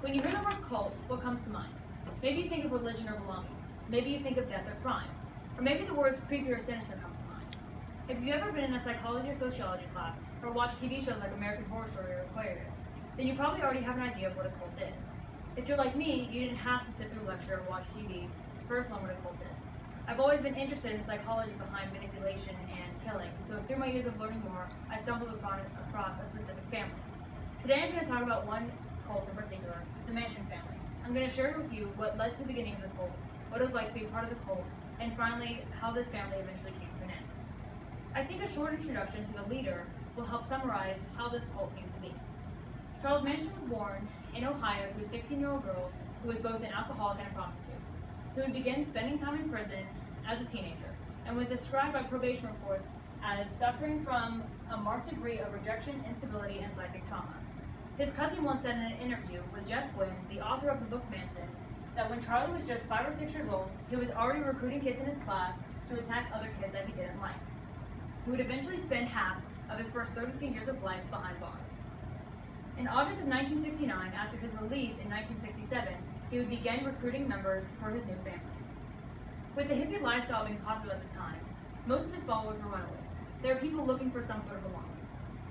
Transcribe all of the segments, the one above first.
When you hear the word cult, what comes to mind? Maybe you think of religion or belonging. Maybe you think of death or crime. Or maybe the words creepy or sinister come to mind. If you've ever been in a psychology or sociology class, or watched TV shows like American Horror Story or Aquarius, then you probably already have an idea of what a cult is. If you're like me, you didn't have to sit through a lecture or watch TV to first learn what a cult is. I've always been interested in psychology behind manipulation and killing, so through my years of learning more, I stumbled across a specific family. Today I'm going to talk about one cult in particular, the Manson family. I'm going to share with you what led to the beginning of the cult, what it was like to be part of the cult, and finally, how this family eventually came to an end. I think a short introduction to the leader will help summarize how this cult came to be. Charles Manson was born in Ohio to a 16-year-old girl who was both an alcoholic and a prostitute, who would begin spending time in prison as a teenager, and was described by probation reports as suffering from a marked degree of rejection, instability, and psychic trauma. His cousin once said in an interview with Jeff Gwynne, the author of the book Manson, that when Charlie was just 5 or 6 years old, he was already recruiting kids in his class to attack other kids that he didn't like. He would eventually spend half of his first 32 years of life behind bars. In August of 1969, after his release in 1967, he would begin recruiting members for his new family. With the hippie lifestyle being popular at the time, most of his followers were runaways. They were people looking for some sort of belonging.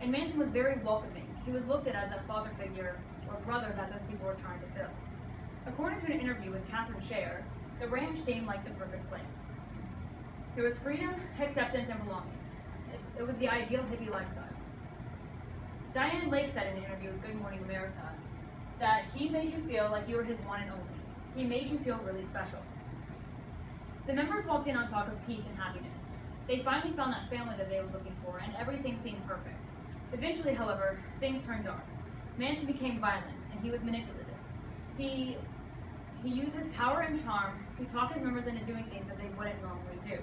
And Manson was very welcoming. He was looked at as that father figure or brother that those people were trying to fill. According to an interview with Catherine Sher, the ranch seemed like the perfect place. There was freedom, acceptance, and belonging. It was the ideal hippie lifestyle. Diane Lake said in an interview with Good Morning America that he made you feel like you were his one and only. He made you feel really special. The members walked in on talk of peace and happiness. They finally found that family that they were looking for, and everything seemed perfect. Eventually, however, things turned dark. Manson became violent, and he was manipulative. He used his power and charm to talk his members into doing things that they wouldn't normally do.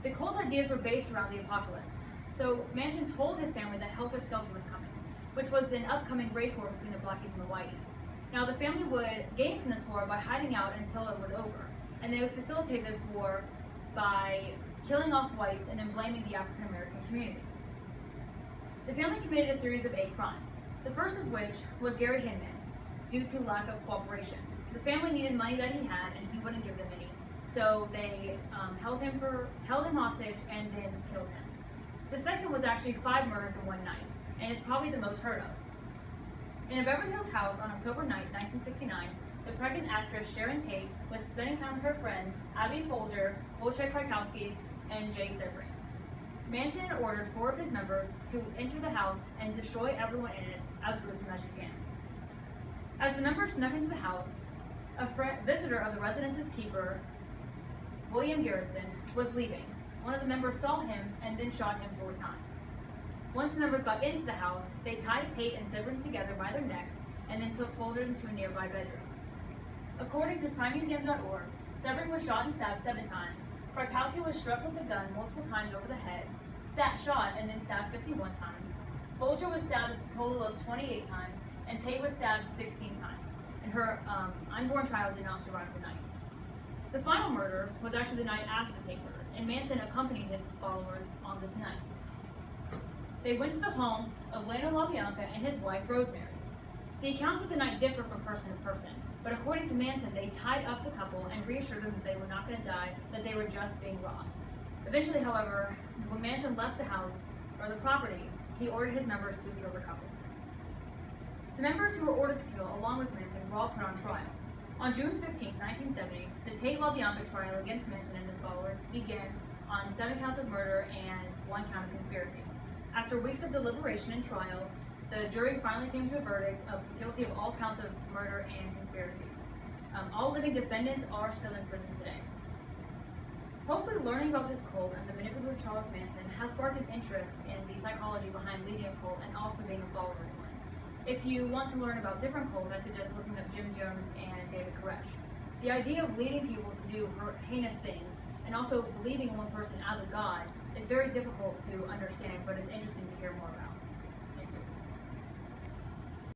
The cult ideas were based around the apocalypse. So Manson told his family that Helter Skelter was coming, which was an upcoming race war between the Blackies and the Whiteys. Now the family would gain from this war by hiding out until it was over, and they would facilitate this war by killing off whites and then blaming the African American community. The family committed a series of 8 crimes, the first of which was Gary Hinman, due to lack of cooperation. The family needed money that he had, and he wouldn't give them any, so they held him hostage and then killed him. The second was actually 5 murders in one night, and is probably the most heard of. In a Beverly Hills house on October 9, 1969, the pregnant actress Sharon Tate was spending time with her friends Abby Folger, Wojciech Krajkowski, and Jay Sebring. Manson ordered 4 of his members to enter the house and destroy everyone in it as gruesome as you can. As the members snuck into the house, a visitor of the residence's keeper, William Garrison, was leaving. One of the members saw him and then shot him 4 times. Once the members got into the house, they tied Tate and Sebring together by their necks and then took Folger into a nearby bedroom. According to crimemuseum.org, Sebring was shot and stabbed 7 times. Krajkowski was struck with a gun multiple times over the head, shot and then stabbed 51 times. Folger was stabbed a total of 28 times, and Tate was stabbed 16 times, and her unborn child did not survive the night. The final murder was actually the night after the Tate murders, and Manson accompanied his followers on this night. They went to the home of Leno LaBianca and his wife, Rosemary. The accounts of the night differ from person to person, but according to Manson, they tied up the couple and reassured them that they were not going to die, that they were just being robbed. Eventually, however, when Manson left the house, or the property, he ordered his members to kill the couple. The members who were ordered to kill, along with Manson, were all put on trial. On June 15, 1970, the Tate LaBianca trial against Manson and his followers began on 7 counts of murder and 1 count of conspiracy. After weeks of deliberation and trial, the jury finally came to a verdict of guilty of all counts of murder and conspiracy. All living defendants are still in prison today. Hopefully learning about this cult and the manipulative Charles Manson has sparked an interest in the psychology behind leading a cult and also being a follower in one. If you want to learn about different cults, I suggest looking up Jim Jones and David Koresh. The idea of leading people to do heinous things and also believing in one person as a god is very difficult to understand, but it's interesting to hear more about.